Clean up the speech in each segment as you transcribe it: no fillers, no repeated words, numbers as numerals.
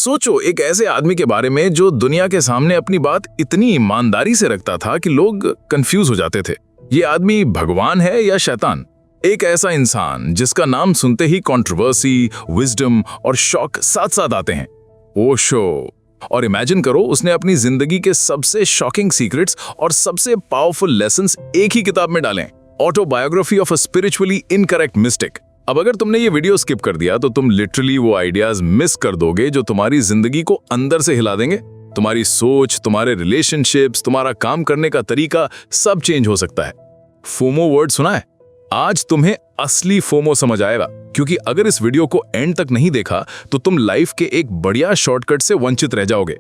सोचो एक ऐसे आदमी के बारे में जो दुनिया के सामने अपनी बात इतनी ईमानदारी से रखता था कि लोग कंफ्यूज हो जाते थे। ये आदमी भगवान है या शैतान? एक ऐसा इंसान जिसका नाम सुनते ही कंट्रोवर्सी, विजडम और शॉक साथ साथ आते हैं, ओशो। और इमेजिन करो उसने अपनी जिंदगी के सबसे शॉकिंग सीक्रेट्स और सबसे पावरफुल लेसन्स एक ही किताब में डालें, autobiography of a spiritually incorrect mistake. अब अगर तुमने ये वीडियो स्किप कर दिया तो तुम लिटरली वो आइडियाज मिस कर दोगे जो तुम्हारी जिंदगी को अंदर से हिला देंगे। तुम्हारी सोच, तुम्हारे रिलेशनशिप्स, तुम्हारा काम करने का तरीका सब चेंज हो सकता है। फोमो वर्ड सुना है? आज तुम्हें असली फोमो समझ आएगा, क्योंकि अगर इस वीडियो को एंड तक नहीं देखा तो तुम लाइफ के एक बढ़िया शॉर्टकट से वंचित रह जाओगे।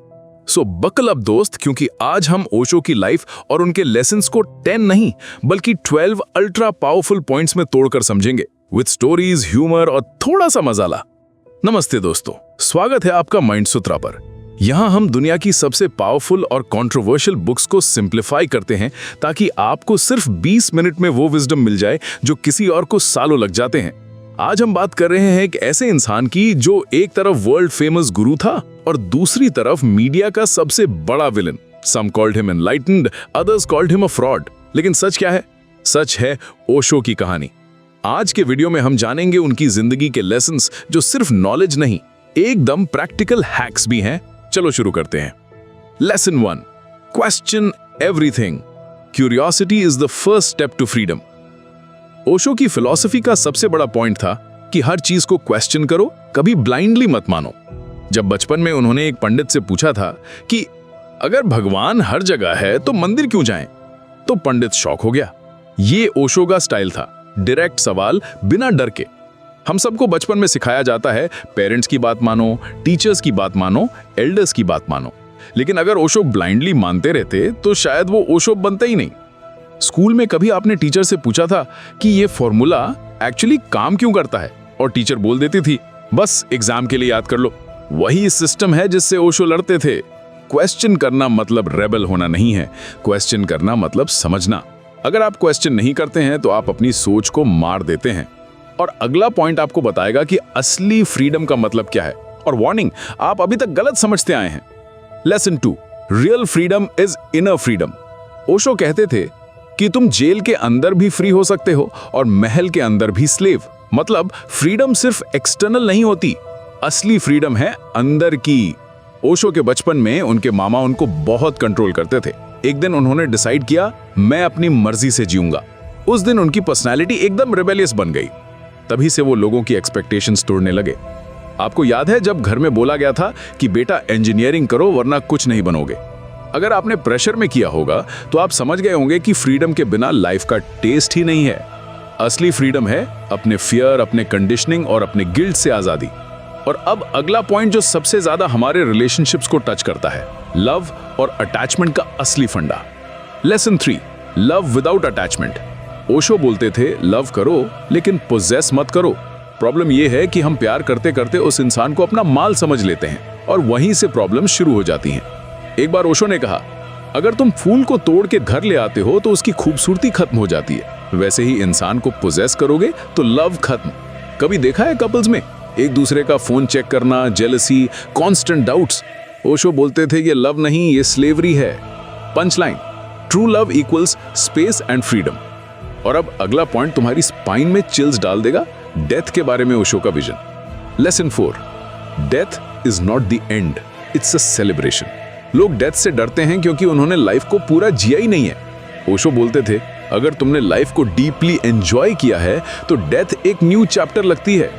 सो बकल अप दोस्त, क्योंकि आज हम ओशो की लाइफ और उनके लेसन्स को 10 नहीं बल्कि 12 अल्ट्रा पावरफुल पॉइंट्स में तोड़कर समझेंगे, विद स्टोरीज, ह्यूमर और थोड़ा सा मजाला। नमस्ते दोस्तों, स्वागत है आपका माइंड सूत्रा पर। यहाँ हम दुनिया की सबसे पावरफुल और कंट्रोवर्शियल बुक्स को सिंप्लीफाई करते हैं ताकि आपको सिर्फ 20 मिनट में वो विजडम मिल जाए जो किसी और को सालों लग जाते हैं। आज हम बात कर रहे हैं एक ऐसे इंसान की जो एक तरफ वर्ल्ड फेमस गुरु था और दूसरी तरफ मीडिया का सबसे बड़ा villain. Some called him enlightened, others called him a fraud. लेकिन सच क्या है? सच है ओशो की कहानी। आज के वीडियो में हम जानेंगे उनकी जिंदगी के लेसन्स जो सिर्फ नॉलेज नहीं, एकदम प्रैक्टिकल हैक्स भी हैं। चलो शुरू करते हैं। Lesson 1, question everything. Curiosity is the first step to freedom. Osho की फिलॉसफी का सबसे बड़ा पॉइंट था कि हर चीज को क्वेश्चन करो, कभी ब्लाइंडली मत मानो। जब बचपन में उन्होंने एक पंडित से पूछा था कि अगर भगवान हर जगह है तो मंदिर क्यों जाएं, तो पंडित शॉक हो गया। ये ओशो का स्टाइल था, डायरेक्ट सवाल बिना डर के। हम सबको बचपन में सिखाया जाता है पेरेंट्स की बात मानो, टीचर्स की बात मानो, एल्डर्स की बात मानो। लेकिन अगर ओशो ब्लाइंडली मानते रहते तो शायद वो ओशो बनते ही नहीं। स्कूल में कभी आपने टीचर से पूछा था कि ये फॉर्मूला एक्चुअली काम क्यों करता है, और टीचर बोल देती थी बस एग्जाम के लिए याद कर लो। वही सिस्टम है जिससे ओशो लड़ते थे। क्वेश्चन करना मतलब रेबल होना नहीं है, क्वेश्चन करना मतलब समझना। अगर आप क्वेश्चन नहीं करते हैं तो आप अपनी सोच को मार देते हैं। और अगला पॉइंट आपको बताएगा कि असली फ्रीडम का मतलब क्या है। और वार्निंग, आप अभी तक गलत समझते आए हैं। Lesson 2, real freedom is inner freedom. Osho कहते थे कि तुम जेल के अंदर भी फ्री हो सकते हो और महल के अंदर भी स्लेव। मतलब फ्रीडम सिर्फ एक्सटर्नल नहीं होती, असली फ्रीडम है अंदर की। ओशो के बचपन में उनके मामा उनको बहुत कंट्रोल करते थे। एक दिन उन्होंने डिसाइड किया मैं अपनी मर्जी से जीऊंगा। उस दिन उनकी पर्सनालिटी एकदम रिबेलियस बन गई। तभी से वो लोगों की एक्सपेक्टेशंस तोड़ने लगे। आपको याद है जब घर में बोला गया था कि बेटा इंजीनियरिंग करो वरना कुछ नहीं बनोगे? अगर आपने प्रेशर में किया होगा तो आप समझ गए होंगे कि फ्रीडम के बिना लाइफ का टेस्ट ही नहीं है। असली फ्रीडम है अपने फियर, अपने कंडीशनिंग और अपने गिल्ट से आजादी। और अब अगला पॉइंट जो सबसे ज्यादा हमारे रिलेशनशिप्स को टच करता है, लव और अटैचमेंट का असली फंडा। Lesson 3, love without attachment. Osho बोलते थे लव करो लेकिन पोजेस मत करो। प्रॉब्लम यह है कि हम प्यार करते करते उस इंसान को अपना माल समझ लेते हैं और वहीं से प्रॉब्लम शुरू हो जाती हैं। एक बार ओशो ने कहा अगर तुम फूल को तोड़ के घर ले आते हो तो उसकी खूबसूरती खत्म हो जाती है, वैसे ही इंसान को पोजेस करोगे तो लव खत्म। कभी देखा है कपल्स में एक दूसरे का फोन चेक करना, जेलसी, कांस्टेंट डाउट्स? ओशो बोलते थे ये लव नहीं, ये स्लेवरी है। Punchline, true love equals space and freedom. और अब अगला पॉइंट तुम्हारी स्पाइन में चिल्स डाल देगा, डेथ के बारे में ओशो का vision. Lesson 4, death is not the end, it's a celebration. लोग डेथ से डरते हैं क्योंकि उन्होंने लाइफ को पूरा जिया ही नहीं है। ओशो बोलते थे अगर तुमने लाइफ को डीपली एंजॉय किया है तो डेथ एक न्यू चैप्टर लगती है।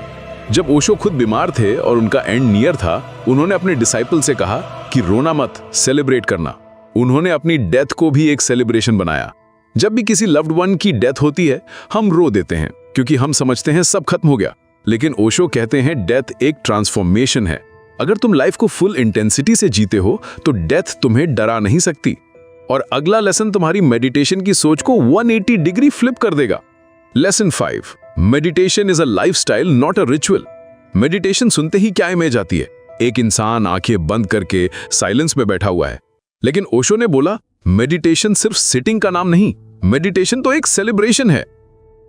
जब ओशो खुद बीमार थे और उनका एंड नियर था, उन्होंने अपने डिसाइपल से कहा कि रोना मत, सेलिब्रेट करना। उन्होंने अपनी डेथ को भी एक सेलिब्रेशन बनाया। जब भी किसी लव्ड वन की डेथ होती है हम रो देते हैं क्योंकि हम समझते हैं सब खत्म हो गया। लेकिन ओशो कहते हैं डेथ एक ट्रांसफॉर्मेशन है। अगर तुम लाइफ को फुल इंटेंसिटी से जीते हो तो डेथ तुम्हें डरा नहीं सकती। और अगला लेसन तुम्हारी मेडिटेशन की सोच को 180 डिग्री फ्लिप कर देगा। Lesson 5, meditation is a lifestyle not a ritual. Meditation सुनते ही क्या इमेज आती है? एक इंसान आंखें बंद करके साइलेंस में बैठा हुआ है। लेकिन ओशो ने बोला मेडिटेशन सिर्फ सिटिंग का नाम नहीं, मेडिटेशन तो एक सेलिब्रेशन है।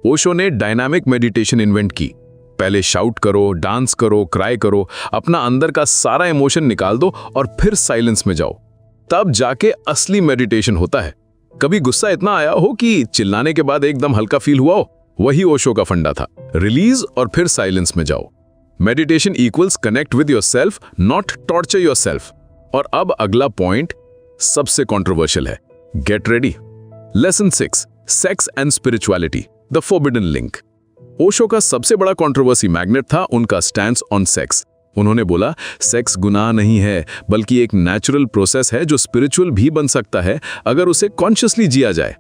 ओशो ने डायनामिक मेडिटेशन इन्वेंट की। पहले शाउट करो, डांस करो, क्राई करो, अपना अंदर का सारा इमोशन निकाल दो और फिर साइलेंस में जाओ। तब जाके असली मेडिटेशन होता है। कभी गुस्सा इतना आया हो कि चिल्लाने के बाद एकदम हल्का फील हुआ हो? वही ओशो का फंडा था। रिलीज और फिर साइलेंस में जाओ। Meditation equals connect with yourself, not torture yourself. और अब अगला पॉइंट सबसे कंट्रोवर्शियल है। Get ready. Lesson 6, sex and spirituality, the forbidden link. Osho का सबसे बड़ा कंट्रोवर्सी मैग्नेट था उनका स्टैंस ऑन सेक्स। उन्होंने बोला सेक्स गुनाह नहीं है, बल्कि एक नेचुरल प्रोसेस है जो स्पिरिचुअल भी बन सकता है अगर उसे कॉन्शियसली जिया जाए।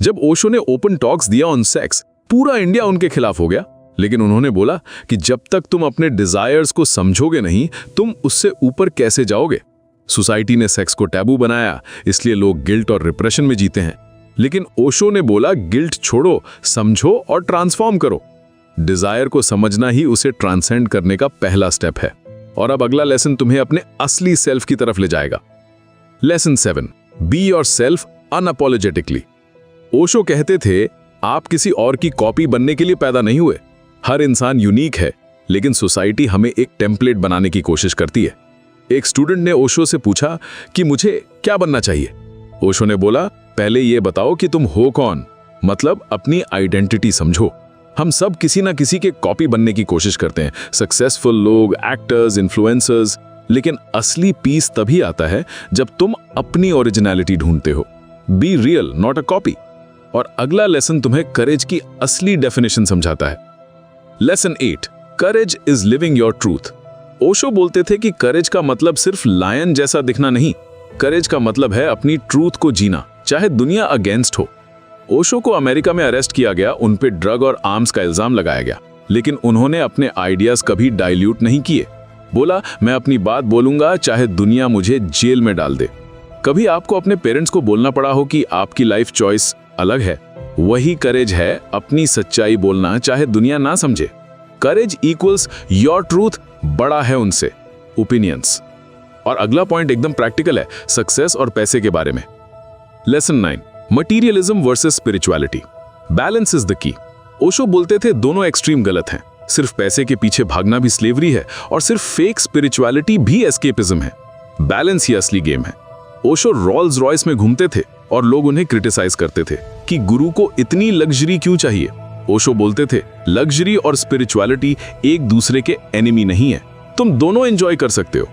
जब ओशो ने ओपन टॉक्स दिया ऑन सेक्स, पूरा इंडिया उनके खिलाफ हो गया। लेकिन उन्होंने बोला कि जब तक तुम अपने डिजायर्स को समझोगे नहीं, तुम उससे ऊपर कैसे जाओगे। सोसाइटी ने सेक्स को टैबू बनाया, इसलिए लोग गिल्ट और रिप्रेशन में जीते हैं। लेकिन ओशो ने बोला गिल्ट छोड़ो, समझो और ट्रांसफॉर्म करो। डिजायर को समझना ही उसे ट्रांसेंड करने का पहला स्टेप है। और अब अगला लेसन तुम्हें अपने असली सेल्फ की तरफ ले जाएगा। Lesson 7, be yourself unapologetically. Osho कहते थे आप किसी और की कॉपी बनने के लिए पैदा नहीं हुए। हर इंसान यूनिक है, लेकिन सोसाइटी हमें एक टेम्पलेट बनाने की कोशिश करती है। एक स्टूडेंट ने ओशो से पूछा कि मुझे क्या बनना चाहिए। ओशो ने बोला पहले ये बताओ कि तुम हो कौन, मतलब अपनी आइडेंटिटी समझो। हम सब किसी ना किसी के कॉपी बनने की कोशिश करते हैं, सक्सेसफुल लोग, एक्टर्स, इन्फ्लुएंसर्स। लेकिन असली पीस तभी आता है जब तुम अपनी ओरिजिनलिटी ढूंढते हो। Be real, not a copy. और अगला लेसन तुम्हें करेज की असली डेफिनेशन समझाता है। Lesson 8, courage is living your truth. Osho बोलते थे कि करेज का मतलब सिर्फ लायन जैसा दिखना नहीं, करेज का मतलब है अपनी ट्रूथ को जीना, चाहे दुनिया अगेंस्ट हो। ओशो को अमेरिका में अरेस्ट किया गया, उन पे ड्रग और आर्म्स का इल्जाम लगाया गया, लेकिन उन्होंने अपने आइडियाज कभी डाइल्यूट नहीं किए। बोला मैं अपनी बात बोलूंगा चाहे दुनिया मुझे जेल में डाल दे। कभी आपको अपने पेरेंट्स को बोलना पड़ा हो कि आपकी लाइफ चॉइस अलग है? वही करेज है, अपनी सच्चाई बोलना चाहे दुनिया ना समझे। करेज इक्वल्स योर ट्रूथ, बड़ा है उनसे ओपिनियंस। और अगला पॉइंट एकदम प्रैक्टिकल है, सक्सेस और पैसे के बारे में। Lesson 9, materialism versus spirituality, balance is the key. Osho बोलते थे दोनों एक्सट्रीम गलत हैं। सिर्फ पैसे के पीछे भागना भी स्लेवरी है और सिर्फ फेक स्पिरिचुअलिटी भी एस्केपिज्म है। बैलेंस ही असली गेम है। ओशो रोल्स रॉयस में घूमते थे और लोग उन्हें क्रिटिसाइज करते थे कि गुरु को इतनी लग्जरी क्यों चाहिए। ओशो बोलते थे लग्जरी और स्पिरिचुअलिटी एक दूसरे के एनिमी नहीं है, तुम दोनों एंजॉय कर सकते हो।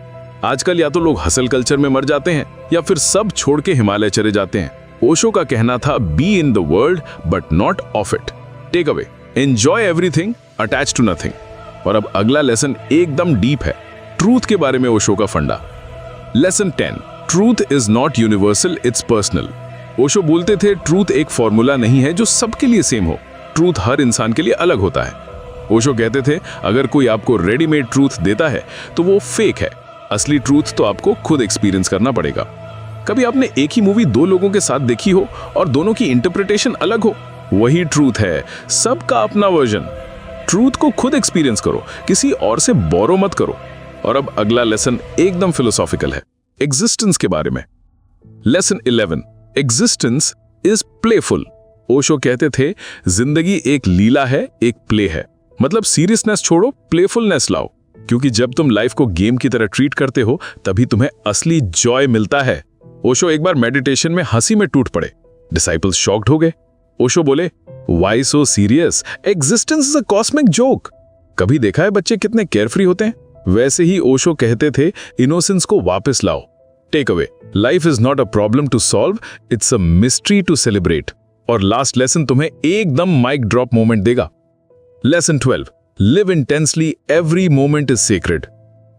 आजकल या तो लोग हसल कल्चर में मर जाते हैं या फिर सब छोड़ के हिमालय चले जाते हैं। ओशो का कहना था be in the world but not of it. Take away, enjoy everything, attach to nothing. और अब अगला लेसन एकदम डीप है, ट्रूथ के बारे में ओशो का फंडा। Lesson 10, truth is not universal, it's personal. Osho बोलते थे ट्रूथ एक फॉर्मूला नहीं है जो सबके लिए सेम हो, ट्रूथ हर इंसान के लिए अलग होता है। ओशो कहते थे अगर कोई आपको रेडीमेड ट्रूथ देता है तो वो फेक है, असली ट्रूथ तो आपको खुद एक्सपीरियंस करना पड़ेगा। कभी आपने एक ही मूवी दो लोगों के साथ देखी हो और दोनों की इंटरप्रिटेशन अलग हो? वही ट्रूथ है, सबका अपना वर्जन। ट्रूथ को खुद एक्सपीरियंस करो, किसी और से बोरो मत करो। और अब अगला लेसन एकदम फिलोसॉफिकल है, एग्जिस्टेंस के बारे में। Lesson 11, existence is playful. Osho कहते थे जिंदगी एक लीला है, एक प्ले है। मतलब सीरियसनेस छोड़ो, प्लेफुलनेस लाओ, क्योंकि जब तुम लाइफ को गेम की तरह ट्रीट करते हो तभी तुम्हें असली जॉय मिलता है। ओशो एक बार मेडिटेशन में हंसी में टूट पड़े, डिसाइपल्स शॉक्ड हो गए। ओशो बोले why so serious, existence is a cosmic joke. कभी देखा है बच्चे कितने केयरफ्री होते हैं? वैसे ही ओशो कहते थे इनोसेंस को वापस लाओ। Take away, life is not a problem to solve, it's a mystery to celebrate. और लास्ट लेसन तुम्हें एकदम माइक ड्रॉप मोमेंट देगा। Lesson 12, live intensely, every moment is sacred.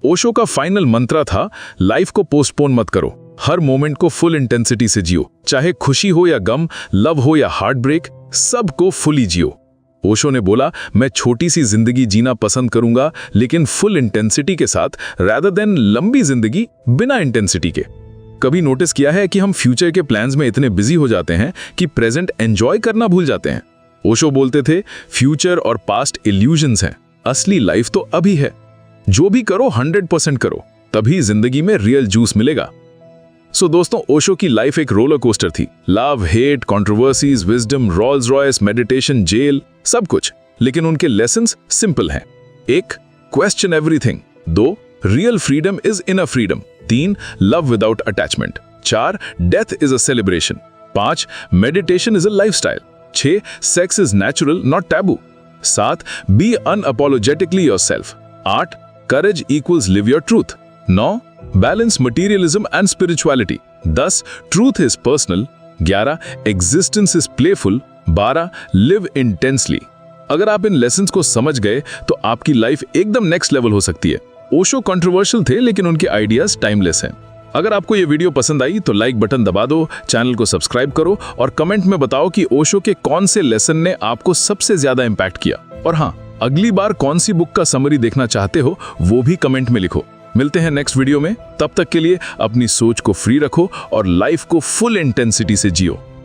Osho का फाइनल मंत्रा था लाइफ को पोस्टपोन मत करो, हर मोमेंट को फुल इंटेंसिटी से जियो, चाहे खुशी हो या गम, लव हो या हार्ट ब्रेक, सबको फुली जियो। ओशो ने बोला मैं छोटी सी जिंदगी जीना पसंद करूंगा, लेकिन फुल इंटेंसिटी के साथ, rather देन लंबी जिंदगी बिना इंटेंसिटी के। कभी नोटिस किया है कि हम फ्यूचर के प्लान्स में इतने बिजी हो जाते हैं कि प्रेजेंट एंजॉय करना भूल जाते हैं। ओशो बोलते थे फ्यूचर और पास्ट इल्यूजन्स हैं, असली लाइफ तो अभी है। जो भी करो 100% करो, तभी जिंदगी में रियल जूस मिलेगा। सो दोस्तों, ओशो की लाइफ एक रोलर कोस्टर थी। Love, hate, controversies, wisdom, Rolls Royce, meditation, jail, सब कुछ। लेकिन उनके लेसन्स सिंपल हैं। 1. Question everything. 2. Real freedom is inner freedom. 3. Love without attachment. 4. Death is a celebration. 5. Meditation is a lifestyle. 6. Sex is natural not taboo. 7. Be unapologetically yourself. 8. Courage equals live your truth. 9. Balance materialism and spirituality. 10. Truth is personal. 11. Existence is playful. 12. Live intensely. अगर आप इन lessons को समझ गए तो आपकी life एकदम next level हो सकती है। ओशो कंट्रोवर्शियल थे, लेकिन उनके आइडियाज टाइमलेस हैं। अगर आपको ये वीडियो पसंद आई तो लाइक बटन दबा दो, चैनल को सब्सक्राइब करो और कमेंट में बताओ कि ओशो के कौन से लेसन ने आपको सबसे ज्यादा इंपैक्ट किया। और हाँ, अगली बार कौन सी बुक का समरी देखना चाहते हो वो भी कमेंट में लिखो। मिलते हैं नेक्स्ट वीडियो में। तब तक के लिए अपनी सोच को फ्री रखो और लाइफ को फुल इंटेंसिटी से जियो।